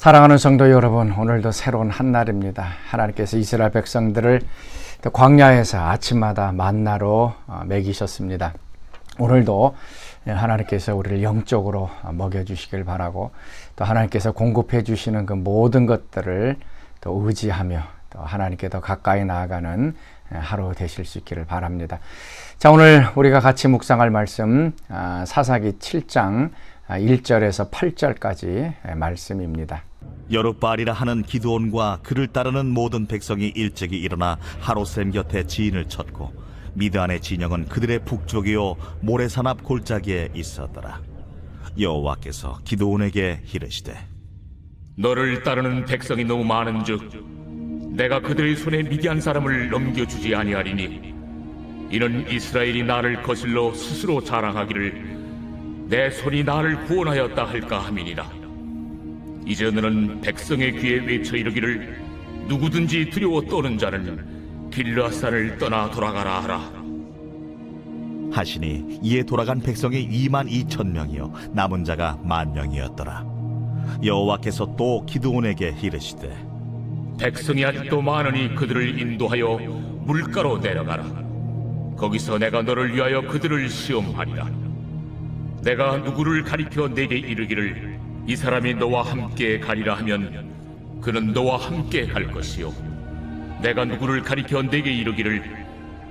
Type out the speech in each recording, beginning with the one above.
사랑하는 성도 여러분, 오늘도 새로운 한날입니다. 하나님께서 이스라엘 백성들을 광야에서 아침마다 만나로 먹이셨습니다. 오늘도 하나님께서 우리를 영적으로 먹여주시길 바라고, 또 하나님께서 공급해 주시는 그 모든 것들을 또 의지하며 또 하나님께 더 가까이 나아가는 하루 되실 수 있기를 바랍니다. 자, 오늘 우리가 같이 묵상할 말씀 사사기 7장 1절에서 8절까지 말씀입니다. 여룻바알이라 하는 기드온과 그를 따르는 모든 백성이 일찍이 일어나 하롯셈 곁에 지인을 쳤고 미드안의 진영은 그들의 북쪽이요 모래산 앞 골짜기에 있었더라. 여호와께서 기드온에게 이르시되 너를 따르는 백성이 너무 많은즉 내가 그들의 손에 미디안 사람을 넘겨주지 아니하리니 이는 이스라엘이 나를 거슬러 스스로 자랑하기를 내 손이 나를 구원하였다 할까 함이니라. 이제 너는 백성의 귀에 외쳐 이르기를 누구든지 두려워 떠는 자는 길르앗산을 떠나 돌아가라 하라. 하시니 이에 돌아간 백성이 22,000명이요 남은 자가 10,000명이었더라. 여호와께서 또 기드온에게 이르시되 백성이 아직도 많으니 그들을 인도하여 물가로 내려가라. 거기서 내가 너를 위하여 그들을 시험하리라. 내가 누구를 가리켜 내게 이르기를 이 사람이 너와 함께 가리라 하면 그는 너와 함께 갈 것이요 내가 누구를 가리켜 내게 이르기를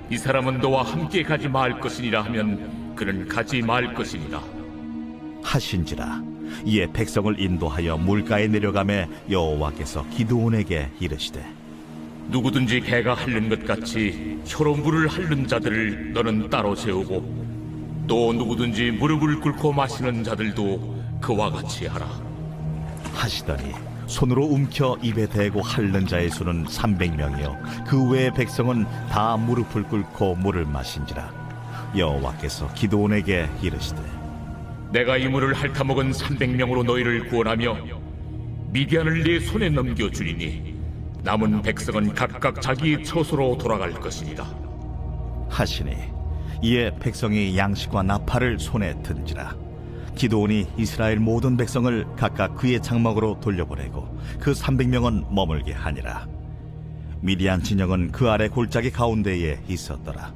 이 사람은 너와 함께 가지 말 것이니라 하면 그는 가지 말 것이니라 하신지라. 이에 백성을 인도하여 물가에 내려가매 여호와께서 기드온에게 이르시되 누구든지 개가 핥는 것 같이 혀로 물을 핥는 자들을 너는 따로 세우고 또 누구든지 무릎을 꿇고 마시는 자들도 그와 같이 하라. 하시더니 손으로 움켜 입에 대고 핥는 자의 수는 300명이요 그 외의 백성은 다 무릎을 꿇고 물을 마신지라. 여호와께서 기드온에게 이르시되 내가 이 물을 핥아먹은 300명으로 너희를 구원하며 미디안을 네 손에 넘겨주리니 남은 백성은 각각 자기 처소로 돌아갈 것이니라 하시니 이에 백성이 양식과 나팔을 손에 든지라. 기드온이 이스라엘 모든 백성을 각각 그의 장막으로 돌려보내고 그 300명은 머물게 하니라. 미디안 진영은 그 아래 골짜기 가운데에 있었더라.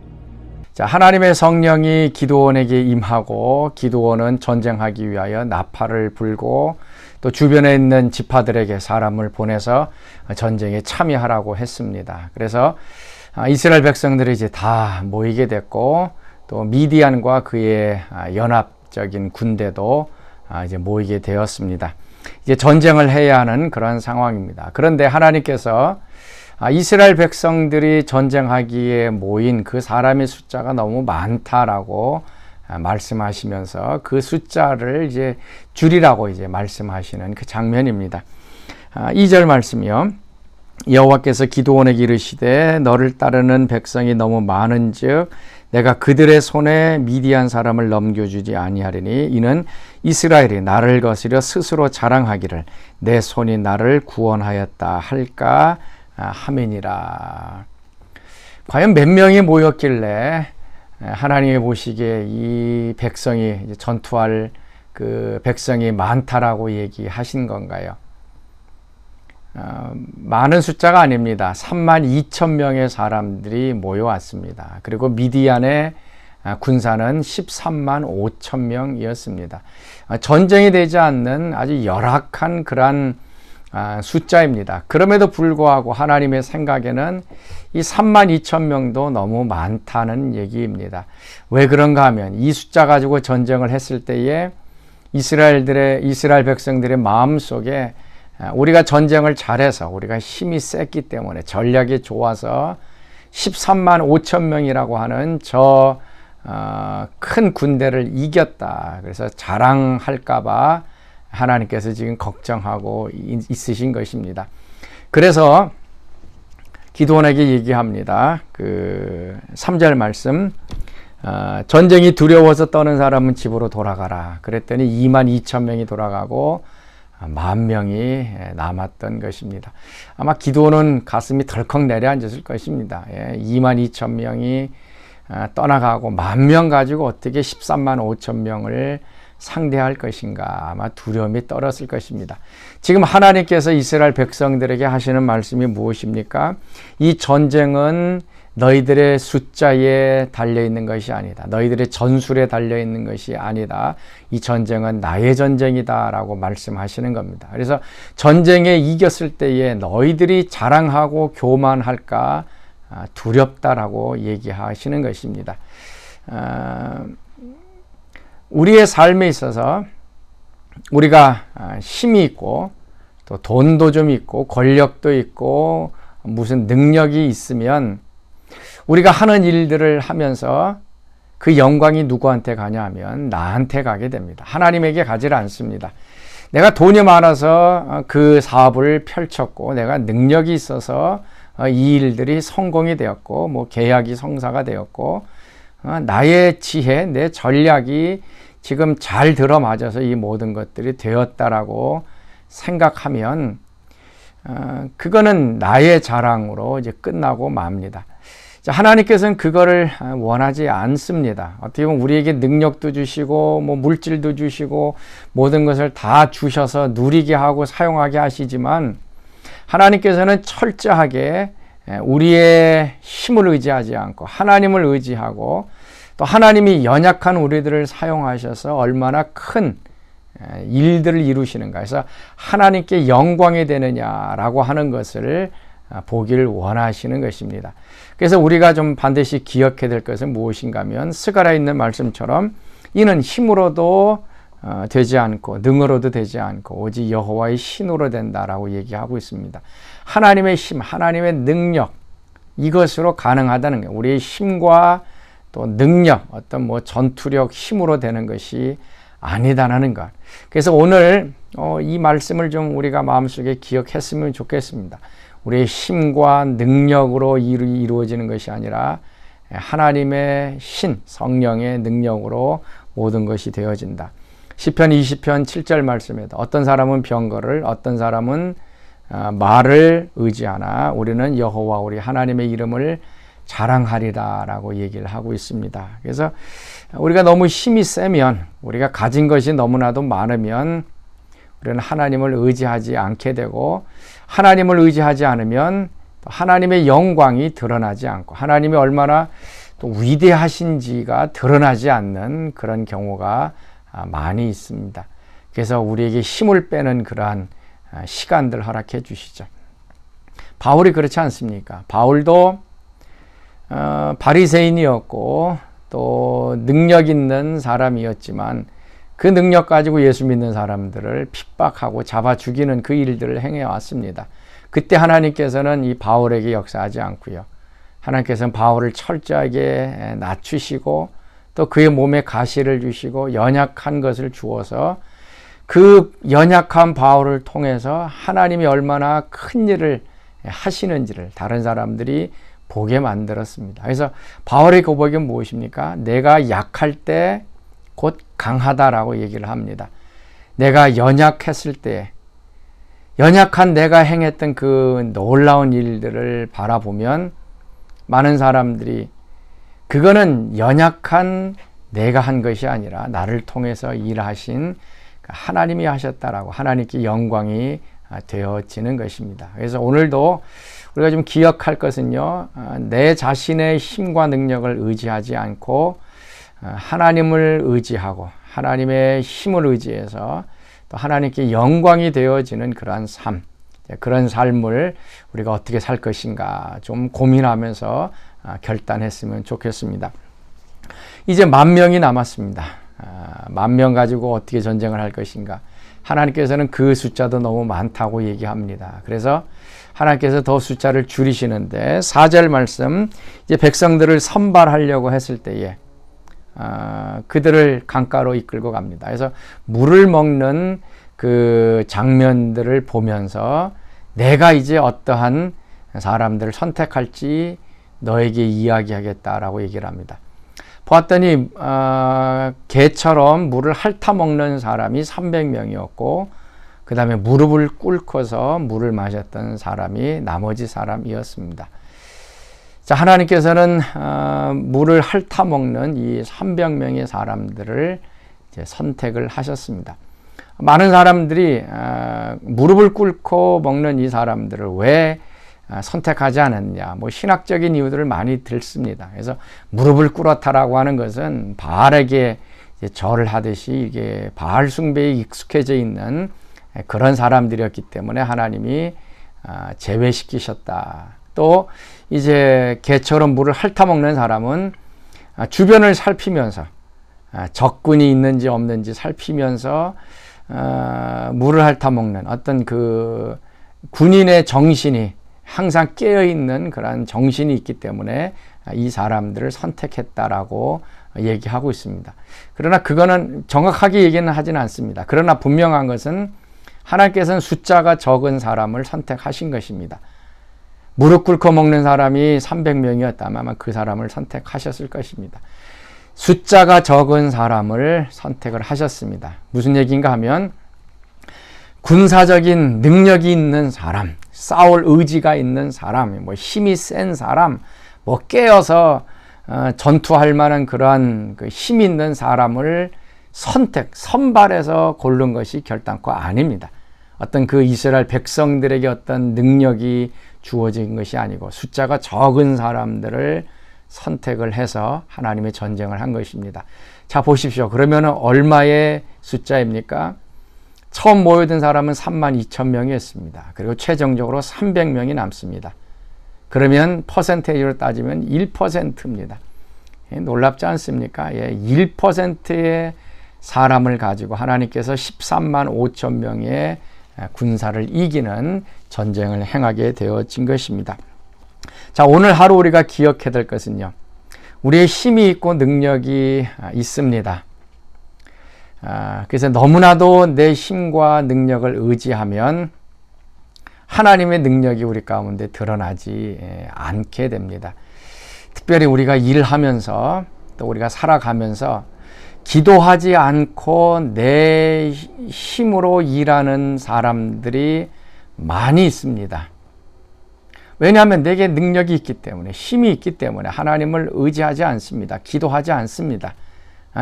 자, 하나님의 성령이 기드온에게 임하고 기드온은 전쟁하기 위하여 나팔을 불고 또 주변에 있는 지파들에게 사람을 보내서 전쟁에 참여하라고 했습니다. 그래서 이스라엘 백성들이 이제 다 모이게 됐고 또 미디안과 그의 연합적인 군대도 이제 모이게 되었습니다. 이제 전쟁을 해야 하는 그런 상황입니다. 그런데 하나님께서 이스라엘 백성들이 전쟁하기에 모인 그 사람의 숫자가 너무 많다라고 말씀하시면서 그 숫자를 이제 줄이라고 이제 말씀하시는 그 장면입니다. 2절 말씀이요. 여호와께서 기드온에게 이르시되 너를 따르는 백성이 너무 많은즉 내가 그들의 손에 미디안 사람을 넘겨주지 아니하리니 이는 이스라엘이 나를 거스려 스스로 자랑하기를 내 손이 나를 구원하였다 할까 함이니라. 과연 몇 명이 모였길래 하나님이 보시기에 이 백성이 전투할 그 백성이 많다라고 얘기하신 건가요? 많은 숫자가 아닙니다. 32,000명의 사람들이 모여왔습니다. 그리고 미디안의 군사는 13만 5천 명이었습니다. 전쟁이 되지 않는 아주 열악한 그러한 숫자입니다. 그럼에도 불구하고 하나님의 생각에는 이 3만 2천 명도 너무 많다는 얘기입니다. 왜 그런가 하면 이 숫자 가지고 전쟁을 했을 때에 이스라엘 백성들의 마음속에 우리가 전쟁을 잘해서 우리가 힘이 셌기 때문에 전략이 좋아서 13만 5천 명이라고 하는 저 큰 군대를 이겼다. 그래서 자랑할까봐 하나님께서 지금 걱정하고 있으신 것입니다. 그래서 기드온에게 얘기합니다. 그 3절 말씀 전쟁이 두려워서 떠는 사람은 집으로 돌아가라. 그랬더니 22,000명이 돌아가고 10,000명이 남았던 것입니다. 아마 기드온은 가슴이 덜컥 내려앉았을 것입니다. 22,000명이 떠나가고 10,000명 가지고 어떻게 13만 5천 명을 상대할 것인가? 아마 두려움이 떨었을 것입니다. 지금 하나님께서 이스라엘 백성들에게 하시는 말씀이 무엇입니까? 이 전쟁은 너희들의 숫자에 달려있는 것이 아니다. 너희들의 전술에 달려있는 것이 아니다. 이 전쟁은 나의 전쟁이다 라고 말씀하시는 겁니다. 그래서 전쟁에 이겼을 때에 너희들이 자랑하고 교만할까 두렵다라고 얘기하시는 것입니다. 우리의 삶에 있어서 우리가 힘이 있고 또 돈도 좀 있고 권력도 있고 무슨 능력이 있으면 우리가 하는 일들을 하면서 그 영광이 누구한테 가냐 하면 나한테 가게 됩니다. 하나님에게 가지 않습니다. 내가 돈이 많아서 그 사업을 펼쳤고 내가 능력이 있어서 이 일들이 성공이 되었고 뭐 계약이 성사가 되었고 나의 지혜, 내 전략이 지금 잘 들어맞아서 이 모든 것들이 되었다라고 생각하면 그거는 나의 자랑으로 이제 끝나고 맙니다. 하나님께서는 그거를 원하지 않습니다. 어떻게 보면 우리에게 능력도 주시고 뭐 물질도 주시고 모든 것을 다 주셔서 누리게 하고 사용하게 하시지만 하나님께서는 철저하게 우리의 힘을 의지하지 않고 하나님을 의지하고 또 하나님이 연약한 우리들을 사용하셔서 얼마나 큰 일들을 이루시는가 해서 하나님께 영광이 되느냐라고 하는 것을 보기를 원하시는 것입니다. 그래서 우리가 좀 반드시 기억해야 될 것은 무엇인가 하면 스가랴에 있는 말씀처럼 이는 힘으로도 되지 않고 능으로도 되지 않고 오직 여호와의 신으로 된다라고 얘기하고 있습니다. 하나님의 힘, 하나님의 능력 이것으로 가능하다는 거예요. 우리의 힘과 또 능력, 어떤 뭐 전투력, 힘으로 되는 것이 아니다라는 것. 그래서 오늘 이 말씀을 좀 우리가 마음속에 기억했으면 좋겠습니다. 우리의 힘과 능력으로 이루어지는 것이 아니라 하나님의 신, 성령의 능력으로 모든 것이 되어진다. 시편 20편 7절 말씀에도 어떤 사람은 병거를, 어떤 사람은 말을 의지하나 우리는 여호와 우리 하나님의 이름을 자랑하리라 라고 얘기를 하고 있습니다. 그래서 우리가 너무 힘이 세면, 우리가 가진 것이 너무나도 많으면 우리는 하나님을 의지하지 않게 되고, 하나님을 의지하지 않으면 하나님의 영광이 드러나지 않고 하나님이 얼마나 또 위대하신지가 드러나지 않는 그런 경우가 많이 있습니다. 그래서 우리에게 힘을 빼는 그러한 시간들 허락해 주시죠. 바울이 그렇지 않습니까? 바울도 바리새인이었고 또 능력 있는 사람이었지만 그 능력 가지고 예수 믿는 사람들을 핍박하고 잡아 죽이는 그 일들을 행해 왔습니다. 그때 하나님께서는 이 바울에게 역사하지 않고요. 하나님께서는 바울을 철저하게 낮추시고 또 그의 몸에 가시를 주시고 연약한 것을 주어서 그 연약한 바울을 통해서 하나님이 얼마나 큰 일을 하시는지를 다른 사람들이 보게 만들었습니다. 그래서 바울의 고백은 무엇입니까? 내가 약할 때 곧 강하다라고 얘기를 합니다. 내가 연약했을 때, 연약한 내가 행했던 그 놀라운 일들을 바라보면 많은 사람들이 그거는 연약한 내가 한 것이 아니라 나를 통해서 일하신 하나님이 하셨다라고 하나님께 영광이 되어지는 것입니다. 그래서 오늘도 우리가 좀 기억할 것은요, 내 자신의 힘과 능력을 의지하지 않고 하나님을 의지하고 하나님의 힘을 의지해서 또 하나님께 영광이 되어지는 그러한 삶, 그런 삶을 우리가 어떻게 살 것인가 좀 고민하면서 결단했으면 좋겠습니다. 이제 10,000명이 남았습니다. 10,000명 가지고 어떻게 전쟁을 할 것인가. 하나님께서는 그 숫자도 너무 많다고 얘기합니다. 그래서 하나님께서 더 숫자를 줄이시는데 4절 말씀, 이제 백성들을 선발하려고 했을 때에 그들을 강가로 이끌고 갑니다. 그래서 물을 먹는 그 장면들을 보면서 내가 이제 어떠한 사람들을 선택할지 너에게 이야기하겠다라고 얘기를 합니다. 보았더니 개처럼 물을 핥아 먹는 사람이 300명이었고 그 다음에 무릎을 꿇고서 물을 마셨던 사람이 나머지 사람이었습니다. 자, 하나님께서는 물을 핥아 먹는 이 300명의 사람들을 이제 선택을 하셨습니다. 많은 사람들이 무릎을 꿇고 먹는 이 사람들을 왜 선택하지 않았냐, 뭐 신학적인 이유들을 많이 들습니다. 그래서 무릎을 꿇었다라고 하는 것은 바알에게 절을 하듯이 이게 바알 숭배에 익숙해져 있는 그런 사람들이었기 때문에 하나님이 제외시키셨다. 또 이제 개처럼 물을 핥아먹는 사람은 주변을 살피면서 적군이 있는지 없는지 살피면서 물을 핥아먹는 어떤 그 군인의 정신이 항상 깨어있는 그런 정신이 있기 때문에 이 사람들을 선택했다라고 얘기하고 있습니다. 그러나 그거는 정확하게 얘기는 하지는 않습니다. 그러나 분명한 것은 하나님께서는 숫자가 적은 사람을 선택하신 것입니다. 무릎 꿇고 먹는 사람이 300명이었다면 아마 그 사람을 선택하셨을 것입니다. 숫자가 적은 사람을 선택을 하셨습니다. 무슨 얘기인가 하면 군사적인 능력이 있는 사람, 싸울 의지가 있는 사람, 뭐 힘이 센 사람, 뭐 깨어서 전투할 만한 그러한 그 힘 있는 사람을 선발해서 고른 것이 결단코 아닙니다. 어떤 그 이스라엘 백성들에게 어떤 능력이 주어진 것이 아니고 숫자가 적은 사람들을 선택을 해서 하나님의 전쟁을 한 것입니다. 자, 보십시오. 그러면 얼마의 숫자입니까? 처음 모여든 사람은 32,000명이었습니다. 그리고 최종적으로 300명이 남습니다. 그러면 퍼센테이지로 따지면 1%입니다. 놀랍지 않습니까? 1%의 사람을 가지고 하나님께서 13만 5천 명의 군사를 이기는 전쟁을 행하게 되어진 것입니다. 자, 오늘 하루 우리가 기억해야 될 것은요, 우리의 힘이 있고 능력이 있습니다. 그래서 너무나도 내 힘과 능력을 의지하면 하나님의 능력이 우리 가운데 드러나지 않게 됩니다. 특별히 우리가 일하면서 또 우리가 살아가면서 기도하지 않고 내 힘으로 일하는 사람들이 많이 있습니다. 왜냐하면 내게 능력이 있기 때문에, 힘이 있기 때문에 하나님을 의지하지 않습니다. 기도하지 않습니다.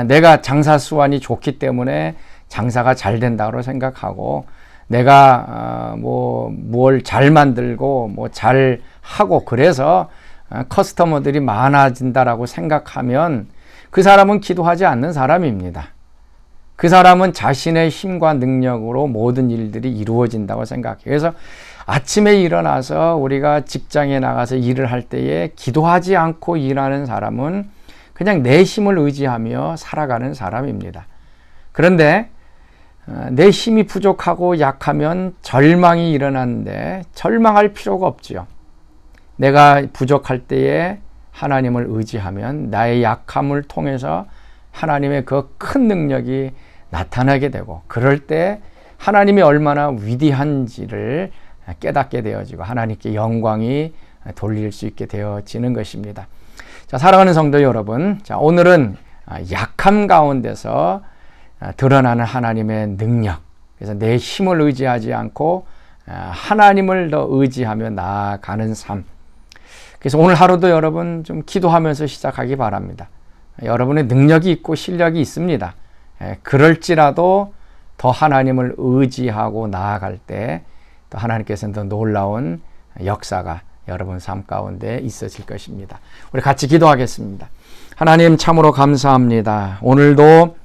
내가 장사 수완이 좋기 때문에 장사가 잘 된다고 생각하고, 내가 뭘 잘 만들고 뭐 잘 하고 그래서 커스터머들이 많아진다라고 생각하면 그 사람은 기도하지 않는 사람입니다. 그 사람은 자신의 힘과 능력으로 모든 일들이 이루어진다고 생각해요. 그래서 아침에 일어나서 우리가 직장에 나가서 일을 할 때에 기도하지 않고 일하는 사람은 그냥 내 힘을 의지하며 살아가는 사람입니다. 그런데 내 힘이 부족하고 약하면 절망이 일어나는데 절망할 필요가 없지요. 내가 부족할 때에 하나님을 의지하면 나의 약함을 통해서 하나님의 그 큰 능력이 나타나게 되고, 그럴 때 하나님이 얼마나 위대한지를 깨닫게 되어지고 하나님께 영광이 돌릴 수 있게 되어지는 것입니다. 자, 사랑하는 성도 여러분, 자, 오늘은 약함 가운데서 드러나는 하나님의 능력, 그래서 내 힘을 의지하지 않고 하나님을 더 의지하며 나아가는 삶. 그래서 오늘 하루도 여러분 좀 기도하면서 시작하기 바랍니다. 여러분의 능력이 있고 실력이 있습니다. 그럴지라도 더 하나님을 의지하고 나아갈 때 또 하나님께서는 더 놀라운 역사가 여러분 삶 가운데 있어질 것입니다. 우리 같이 기도하겠습니다. 하나님, 참으로 감사합니다. 오늘도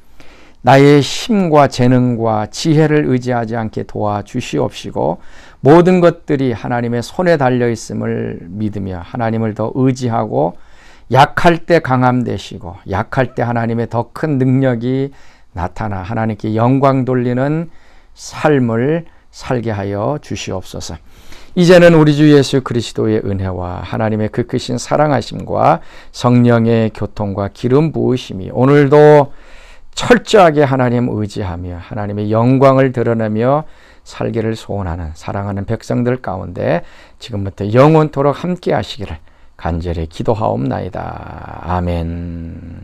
나의 힘과 재능과 지혜를 의지하지 않게 도와주시옵시고, 모든 것들이 하나님의 손에 달려 있음을 믿으며 하나님을 더 의지하고, 약할 때 강함 되시고 약할 때 하나님의 더 큰 능력이 나타나 하나님께 영광 돌리는 삶을 살게 하여 주시옵소서. 이제는 우리 주 예수 그리스도의 은혜와 하나님의 그 크신 사랑하심과 성령의 교통과 기름 부으심이 오늘도 철저하게 하나님 의지하며 하나님의 영광을 드러내며 살기를 소원하는 사랑하는 백성들 가운데 지금부터 영원토록 함께 하시기를 간절히 기도하옵나이다. 아멘.